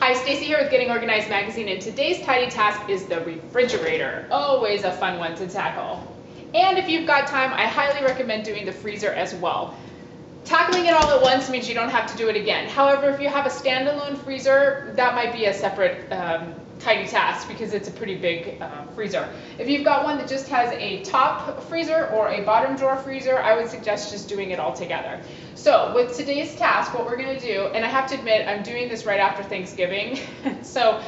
Hi, Stacy here with Getting Organized Magazine, and today's tidy task is the refrigerator. Always a fun one to tackle. And if you've got time, I highly recommend doing the freezer as well. Tackling it all at once means you don't have to do it again. However, if you have a standalone freezer, that might be a separate tidy task because it's a pretty big freezer. If you've got one that just has a top freezer or a bottom drawer freezer, I would suggest just doing it all together. So with today's task, what we're going to do, and I have to admit I'm doing this right after Thanksgiving, so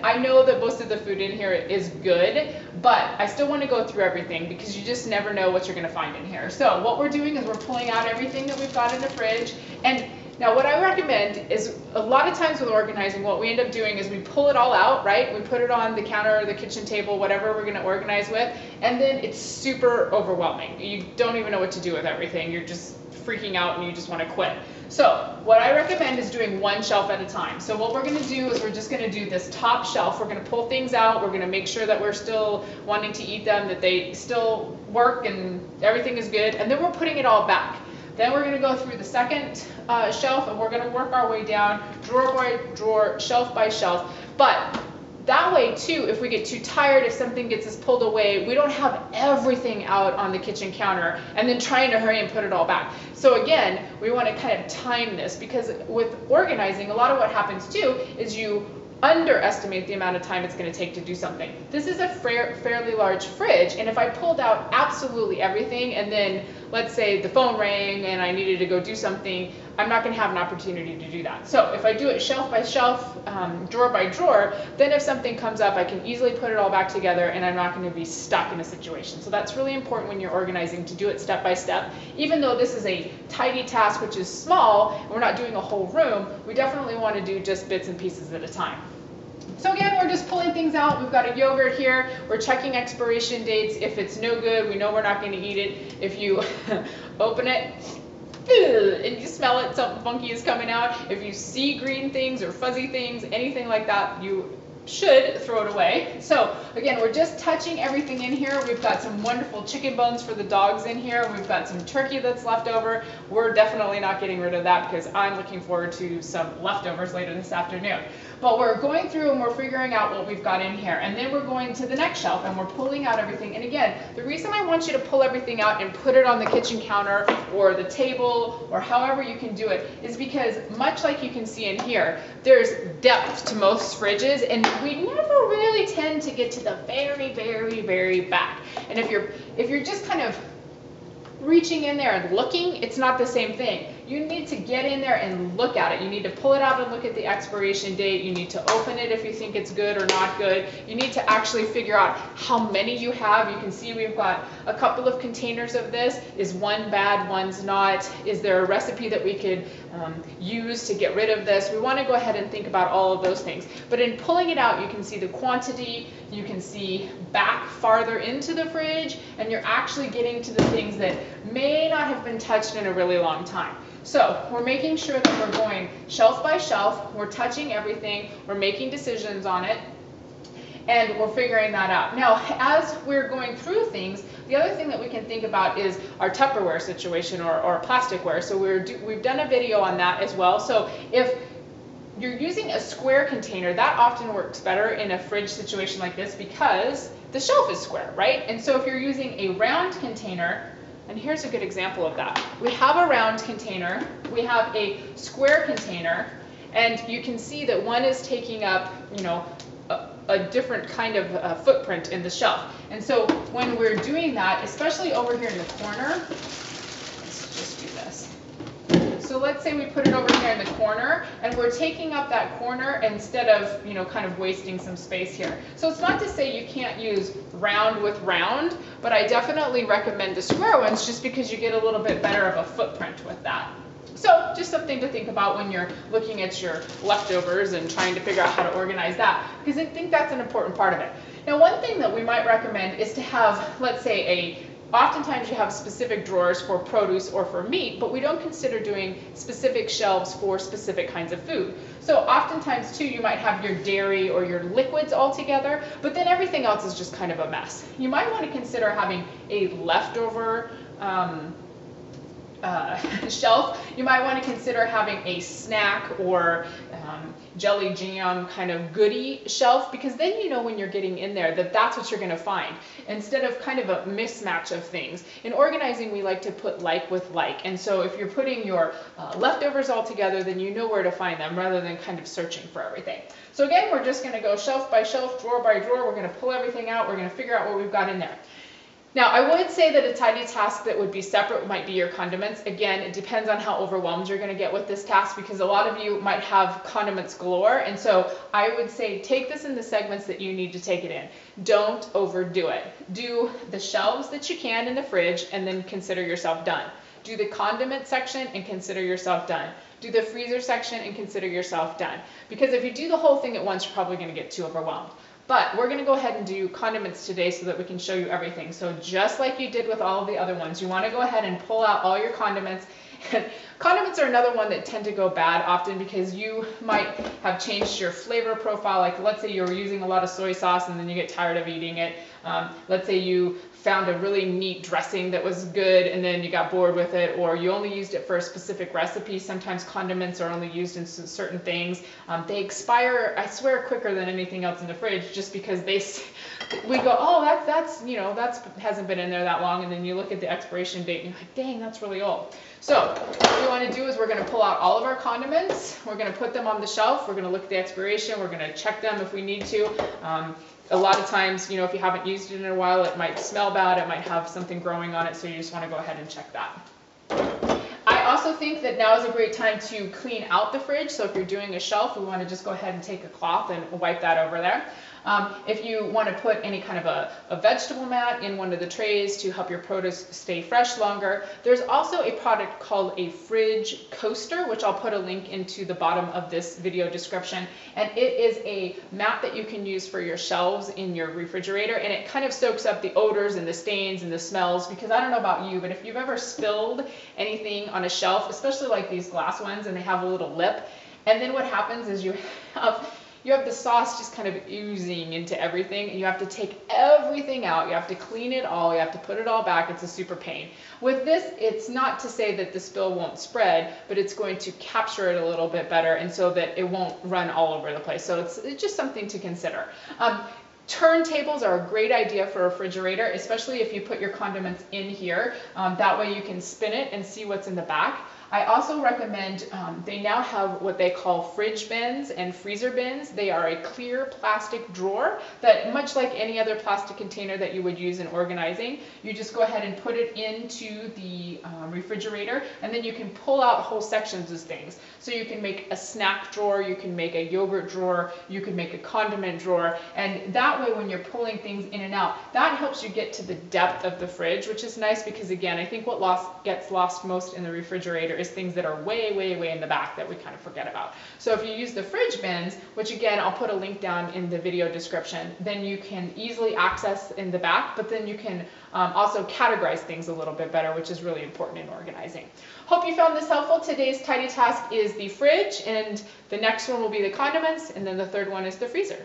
I know that most of the food in here is good, but I still want to go through everything because you just never know what you're going to find in here. So what we're doing is we're pulling out everything that we've got in the fridge. And now what I recommend is a lot of times with organizing, what we end up doing is we pull it all out, right? We put it on the counter or the kitchen table, whatever we're going to organize with, and then it's super overwhelming. You don't even know what to do with everything. You're just freaking out and you just want to quit. So what I recommend is doing one shelf at a time. So what we're going to do is we're just going to do this top shelf. We're going to pull things out. We're going to make sure that we're still wanting to eat them, that they still work and everything is good. And then we're putting it all back. Then we're going to go through the second shelf and we're going to work our way down drawer by drawer, shelf by shelf. But that way too, if we get too tired, if something gets us pulled away, we don't have everything out on the kitchen counter and then trying to hurry and put it all back. So again, we want to kind of time this because with organizing, a lot of what happens too is you underestimate the amount of time it's going to take to do something. This is a fairly large fridge, and if I pulled out absolutely everything and then let's say the phone rang and I needed to go do something, I'm not going to have an opportunity to do that. So if I do it shelf by shelf, drawer by drawer, then if something comes up, I can easily put it all back together and I'm not going to be stuck in a situation. So that's really important when you're organizing, to do it step by step. Even though this is a tidy task, which is small, and we're not doing a whole room, we definitely want to do just bits and pieces at a time. So again, we're just pulling things out. We've got a yogurt here. We're checking expiration dates. If it's no good, we know we're not going to eat it. If you open it and you smell it, something funky is coming out. If you see green things or fuzzy things, anything like that, you should throw it away. So again, we're just touching everything in here. We've got some wonderful chicken bones for the dogs in here. We've got some turkey that's left over. We're definitely not getting rid of that because I'm looking forward to some leftovers later this afternoon. But we're going through and we're figuring out what we've got in here. And then we're going to the next shelf and we're pulling out everything. And again, the reason I want you to pull everything out and put it on the kitchen counter or the table or however you can do it is because much like you can see in here, there's depth to most fridges and we never really tend to get to the very, very, very back. And if you're just kind of reaching in there and looking, it's not the same thing. You need to get in there and look at it. You need to pull it out and look at the expiration date. You need to open it if you think it's good or not good. You need to actually figure out how many you have. You can see we've got a couple of containers of this. Is one bad, one's not? Is there a recipe that we could use to get rid of this? We want to go ahead and think about all of those things. But in pulling it out, you can see the quantity, you can see back farther into the fridge, and you're actually getting to the things that may not have been touched in a really long time. So we're making sure that we're going shelf by shelf, we're touching everything, we're making decisions on it, and we're figuring that out. Now, as we're going through things, the other thing that we can think about is our Tupperware situation or plasticware. So we've done a video on that as well. So if you're using a square container, that often works better in a fridge situation like this because the shelf is square, right? And so if you're using a round container, and here's a good example of that. We have a round container, we have a square container, and you can see that one is taking up, a different kind of footprint in the shelf. And so when we're doing that, especially over here in the corner, let's just do this. So let's say we put it over here in the corner and we're taking up that corner instead of, kind of wasting some space here. So it's not to say you can't use round with round, but I definitely recommend the square ones just because you get a little bit better of a footprint with that. So just something to think about when you're looking at your leftovers and trying to figure out how to organize that, because I think that's an important part of it. Now, one thing that we might recommend is to have, let's say, oftentimes you have specific drawers for produce or for meat, but we don't consider doing specific shelves for specific kinds of food. So oftentimes too, you might have your dairy or your liquids all together, but then everything else is just kind of a mess. You might want to consider having a leftover shelf, you might want to consider having a snack or jelly jam kind of goodie shelf, because then you know when you're getting in there that that's what you're going to find, instead of kind of a mismatch of things. In organizing, we like to put like with like, and so if you're putting your leftovers all together, then you know where to find them rather than kind of searching for everything. So again, we're just going to go shelf by shelf, drawer by drawer. We're going to pull everything out. We're going to figure out what we've got in there. Now, I would say that a tidy task that would be separate might be your condiments. Again, it depends on how overwhelmed you're going to get with this task, because a lot of you might have condiments galore. And so I would say take this in the segments that you need to take it in. Don't overdo it. Do the shelves that you can in the fridge and then consider yourself done. Do the condiment section and consider yourself done. Do the freezer section and consider yourself done. Because if you do the whole thing at once, you're probably going to get too overwhelmed. But we're going to go ahead and do condiments today so that we can show you everything. So just like you did with all of the other ones, you want to go ahead and pull out all your condiments. And condiments are another one that tend to go bad often because you might have changed your flavor profile. Like let's say you were using a lot of soy sauce and then you get tired of eating it. Let's say you found a really neat dressing that was good and then you got bored with it, or you only used it for a specific recipe. Sometimes condiments are only used in certain things. They expire, I swear, quicker than anything else in the fridge, just because we go, oh, that's hasn't been in there that long, and then you look at the expiration date and you're like, dang, that's really old. So what we want to do is we're going to pull out all of our condiments. We're going to put them on the shelf. We're going to look at the expiration. We're going to check them if we need to. A lot of times, if you haven't used it in a while, it might smell bad. It might have something growing on it. So you just want to go ahead and check that. I also think that now is a great time to clean out the fridge. So if you're doing a shelf, we want to just go ahead and take a cloth and wipe that over there. If you want to put any kind of a vegetable mat in one of the trays to help your produce stay fresh longer, there's also a product called a fridge coaster, which I'll put a link into the bottom of this video description. And it is a mat that you can use for your shelves in your refrigerator, and it kind of soaks up the odors and the stains and the smells, because I don't know about you, but if you've ever spilled anything on a shelf, especially like these glass ones, and they have a little lip, and then what happens is you have the sauce just kind of oozing into everything, and you have to take everything out. You have to clean it all. You have to put it all back. It's a super pain. With this, it's not to say that the spill won't spread, but it's going to capture it a little bit better, and so that it won't run all over the place. So it's just something to consider. Turntables are a great idea for a refrigerator, especially if you put your condiments in here. That way you can spin it and see what's in the back. I also recommend, they now have what they call fridge bins and freezer bins. They are a clear plastic drawer that, much like any other plastic container that you would use in organizing, you just go ahead and put it into the refrigerator, and then you can pull out whole sections of things. So you can make a snack drawer, you can make a yogurt drawer, you can make a condiment drawer, and that way when you're pulling things in and out, that helps you get to the depth of the fridge, which is nice because, again, I think what gets lost most in the refrigerator is things that are way, way, way in the back that we kind of forget about. So if you use the fridge bins, which again, I'll put a link down in the video description, then you can easily access in the back, but then you can also categorize things a little bit better, which is really important in organizing. Hope you found this helpful. Today's tidy task is the fridge, and the next one will be the condiments, and then the third one is the freezer.